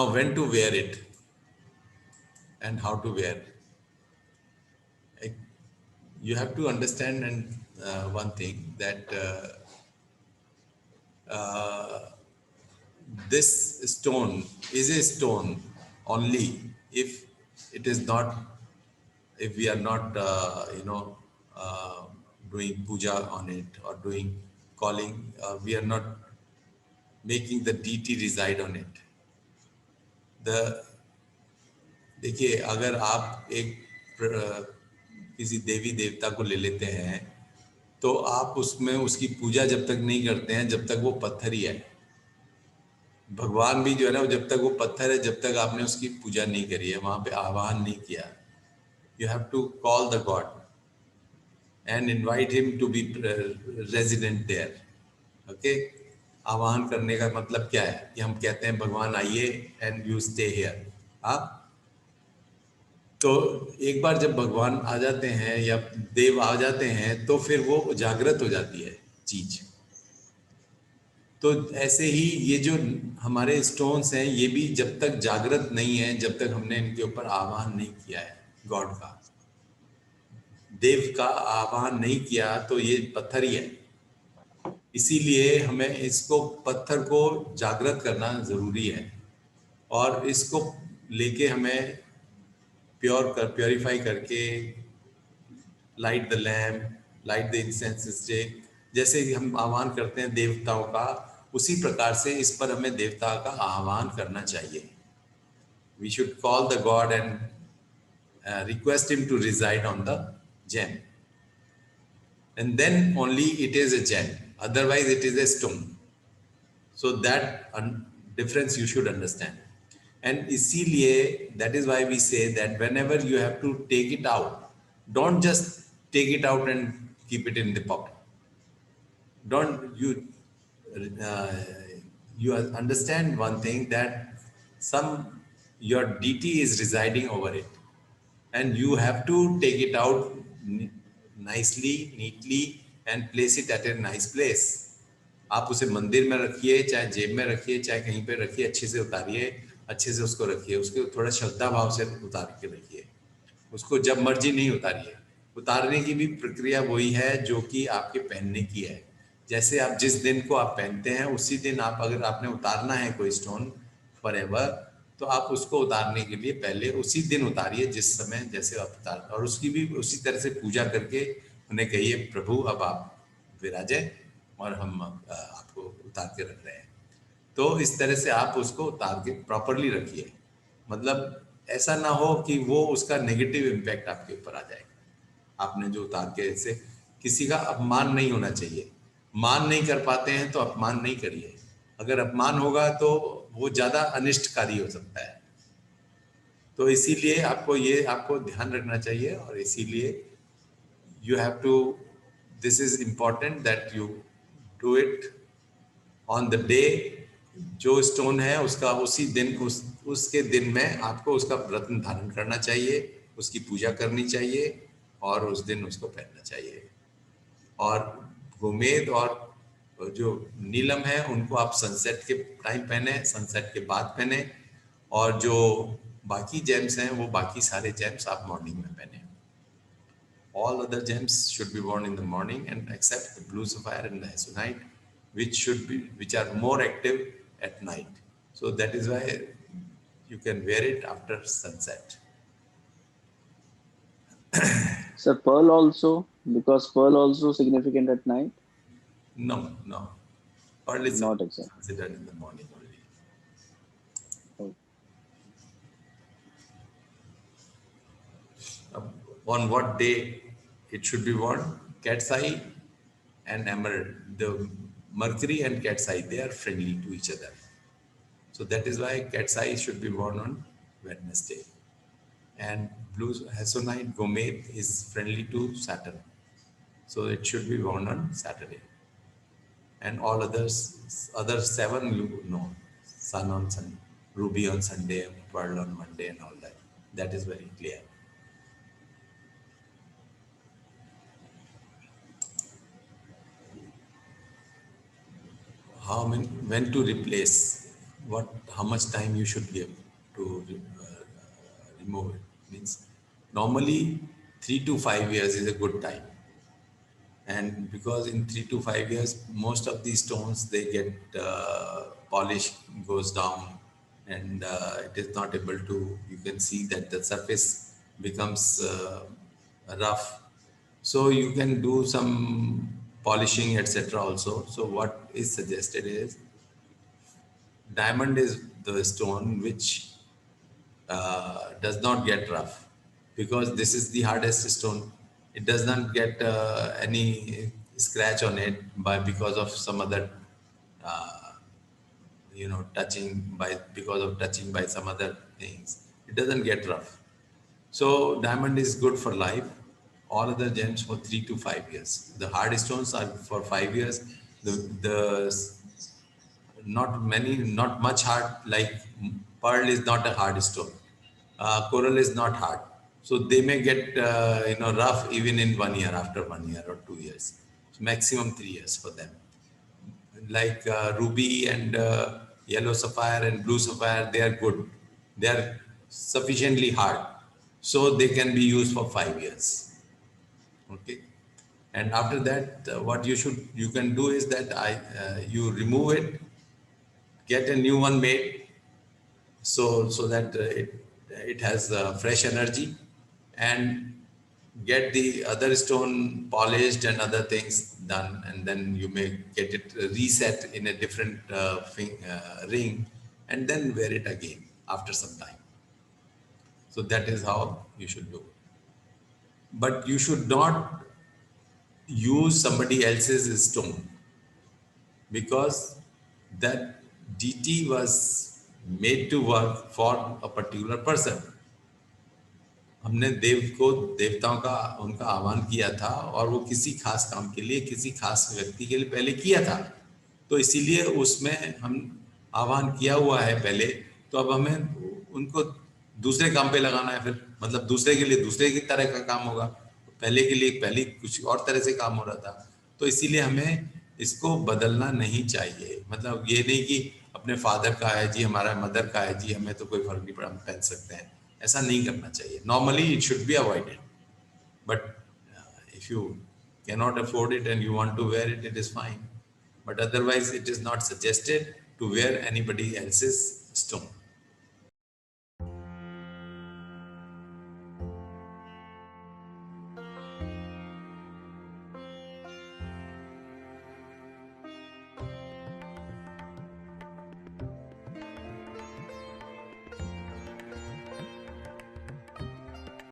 Now, when to wear it and how to wear. You have to understand and one thing that this stone is a stone only if it is not, if we are not uh, doing puja on it or doing calling, we are not making the deity reside on it. The देखिए, अगर आप एक किसी देवी देवता को ले लेते हैं तो आप उसमें उसकी पूजा जब तक नहीं करते हैं जब तक वो पत्थर ही है। भगवान भी जो है ना, जब तक वो पत्थर है, जब तक आपने उसकी पूजा नहीं करी है, वहां पे आह्वान नहीं किया, you have to call the god and invite him to be resident there. Okay, आह्वान करने का मतलब क्या है कि हम कहते हैं भगवान आइए एंड यू स्टे हियर। हाँ, तो एक बार जब भगवान आ जाते हैं या देव आ जाते हैं तो फिर वो जागृत हो जाती है चीज। तो ऐसे ही ये जो हमारे स्टोन्स हैं, ये भी जब तक जागृत नहीं है, जब तक हमने इनके ऊपर आह्वान नहीं किया है, गॉड का, देव का आह्वान नहीं किया, तो ये पत्थर ही है। इसीलिए हमें इसको, पत्थर को जागृत करना जरूरी है और इसको लेके हमें प्योरीफाई करके light the lamp, light the incense stick, जैसे कि हम आह्वान करते हैं देवताओं का, उसी प्रकार से इस पर हमें देवता का आह्वान करना चाहिए। We should call the god and request him to reside on the gem, and then only it is a gem, otherwise it is a stone. So that difference you should understand. And इसीलिए that is why we say that whenever you have to take it out, don't just take it out and keep it in the pocket. Don't you uh, you understand one thing, that some, your deity is residing over it and you have to take it out nicely, neatly and place it at a nice place. आप उसे मंदिर में रखिए, चाहे जेब में रखिए, चाहे कहीं पे रखिए, अच्छे से उतारिए, अच्छे से उसको रखिए, उसको थोड़ा श्रद्धा भाव से उतार के रखिए, उसको जब मर्जी नहीं उतारिए। उतारने की भी प्रक्रिया वही है जो कि आपके पहनने की है। जैसे आप जिस दिन को आप पहनते हैं उसी दिन आप, अगर आपने उतारना है कोई स्टोन फॉरएवर, तो आप उसको उतारने के लिए पहले उसी दिन उतारिए जिस समय जैसे आप उतार, और उसकी भी उसी तरह से पूजा करके उन्हें कहिए प्रभु अब आप विराजे और हम आपको उतार के रख रहे हैं। तो इस तरह से आप उसको उतार के प्रॉपरली रखिए, मतलब ऐसा ना हो कि वो उसका नेगेटिव इम्पैक्ट आपके ऊपर आ जाएगा। आपने जो उतार के, ऐसे किसी का अपमान नहीं होना चाहिए। मान नहीं कर पाते हैं तो अपमान नहीं करिए, अगर अपमान होगा तो वो ज्यादा अनिष्टकारी हो सकता है। तो इसीलिए आपको ये, आपको ध्यान रखना चाहिए, और इसीलिए you have to, this is important that you do it on the day, जो स्टोन है उसका उसी दिन, उसके दिन में आपको उसका रत्न धारण करना चाहिए, उसकी पूजा करनी चाहिए और उस दिन उसको पहनना चाहिए। और गोमेद और जो नीलम है उनको आप सनसेट के टाइम पहने, सनसेट के बाद पहने, और जो बाकी जेम्स हैं वो बाकी सारे जेम्स आप मॉर्निंग में पहने। All other gems should be worn in the morning, and except the blue sapphire and the hessonite, which are more active at night. So that is why you can wear it after sunset. So pearl also, because pearl also significant at night. No, no. Pearl is Not exactly. considered in the morning only. Oh. On what day it should be worn? Cat's eye and emerald. The Mercury and cat's eye, they are friendly to each other. So that is why cat's eye should be worn on Wednesday. And blue hessonite gomet is friendly to Saturn. So it should be worn on Saturday. And all others, other 7 you know, sun on Sunday, ruby on Sunday, pearl on Monday and all that. That is very clear. How many, when to replace? how much time you should give to remove it. Means normally 3 to 5 years is a good time, and because in 3 to 5 years most of these stones they get polish goes down, and it is not able to, you can see that the surface becomes rough, so you can do some polishing etc also. So what is suggested is diamond is the stone which does not get rough, because this is the hardest stone. It does not get any scratch on it by because of some other touching by, because of touching by some other things. It doesn't get rough. So diamond is good for life. All other gems for 3 to 5 years. The hard stones are for 5 years. The not much hard, like pearl is not a hard stone. Coral is not hard. So they may get, rough even in 1 year, after 1 year or 2 years. So maximum 3 years for them. Like ruby and yellow sapphire and blue sapphire, they are good. They are sufficiently hard. So they can be used for 5 years. Okay. And after that, what you can do is that you remove it, get a new one made, so that it has fresh energy, and get the other stone polished and other things done, and then you may get it reset in a different ring, and then wear it again after some time. So that is how you should do. But you should not use somebody else's stone, because that DT was made to work for a particular person. हमने देवताओं का उनका आह्वान किया था, और वो किसी खास काम के लिए, किसी खास व्यक्ति के लिए पहले किया था, तो इसीलिए उसमें हम आह्वान किया हुआ है पहले, तो अब हमें उनको दूसरे काम पे लगाना है, फिर मतलब दूसरे के लिए दूसरे की तरह का काम होगा, पहले के लिए पहले कुछ और तरह से काम हो रहा था, तो इसीलिए हमें इसको बदलना नहीं चाहिए। मतलब ये नहीं कि अपने फादर का है जी, हमारा मदर का है जी, हमें तो कोई फर्क नहीं पड़ा, हम पहन सकते हैं, ऐसा नहीं करना चाहिए। Normally it should be avoided, but if you cannot afford it and you want to wear it, it is fine, but otherwise it is not suggested to wear anybody else's stone.